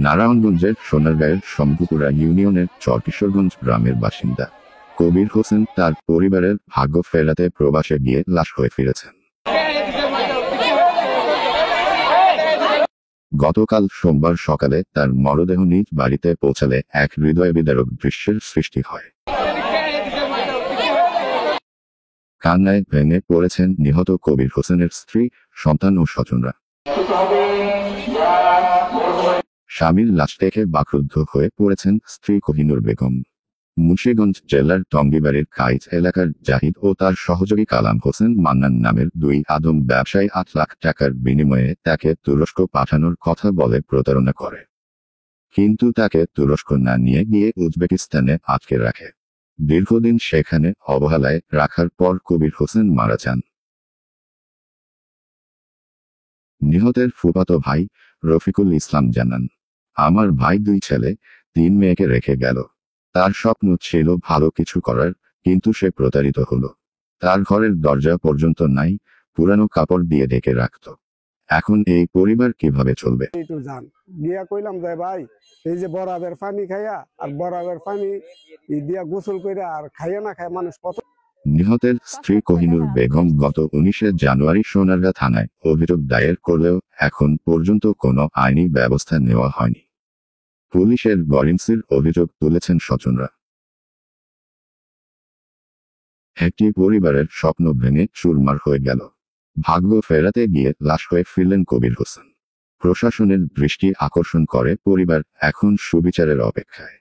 নারায়ণগঞ্জের সোনারগাঁয়ের শম্ভুপুরা ইউনিয়নের চরকিশোরগঞ্জ গ্রামের বাসিন্দা কবির হোসেন তার পরিবারের ভাগ্য ফেরাতে প্রবাসে গিয়ে লাশ হয়ে ফিরেছেন। গতকাল সোমবার সকালে তার মরদেহ নিজ বাড়িতে পৌঁছালে এক হৃদয়বিদারক দৃশ্যের সৃষ্টি হয়। কান্নায় ভেঙে পড়েছেন নিহত কবির হোসেনের স্ত্রী, সন্তান ও স্বজনরা। স্বামীর লাশ দেখে বাকরুদ্ধ হয়ে পড়েছেন স্ত্রী কোহিনুর বেগম। মুন্সিগঞ্জ জেলার টঙ্গিবাড়ির কাইজ এলাকার জাহিদ ও তার সহযোগী কালাম হোসেন মান্নান নামের দুই আদম ব্যবসায়ী ৮ লাখ টাকার বিনিময়ে তাকে তুরস্ক পাঠানোর কথা বলে প্রতারণা করে, কিন্তু তাকে তুরস্ক না নিয়ে গিয়ে উজবেকিস্তানে আটকে রাখে। দীর্ঘদিন সেখানে অবহেলায় রাখার পর কবির হোসেন মারা যান। নিহতের ফুফাতো ভাই রফিকুল ইসলাম জানান, আমার ভাই 2 ছেলে 3 মেয়েকে রেখে গেল। তার স্বপ্ন ছিল ভালো কিছু করার, কিন্তু সে প্রতারিত হলো। তার ঘরের দরজা পর্যন্ত নাই, পুরানো কাপড় দিয়ে ঢেকে রাখত। এখন এই পরিবার কিভাবে চলবে? দিয়া কইলাম যে ভাই, এই যে বরাবের পানি খাইয়া আর বরাবের পানি দিয়া গোসল কইরা আর খাইয়া না খায় মানুষ কত। নিহতের স্ত্রী কোহিনুর বেগম গত 19 জানুয়ারি সোনারগাঁ থানায় অভিযোগ দায়ের করলেও এখন পর্যন্ত কোনো আইনি ব্যবস্থা নেওয়া হয়নি। পুলিশের গরিমসির অভিযোগ তুলেছেন স্বজনরা। একটি পরিবারের স্বপ্ন ভেঙে চুরমার হয়ে গেল। ভাগ্য ফেরাতে গিয়ে লাশ হয়ে ফিরলেন কবির হোসেন। প্রশাসনের দৃষ্টি আকর্ষণ করে পরিবার এখন সুবিচারের অপেক্ষায়।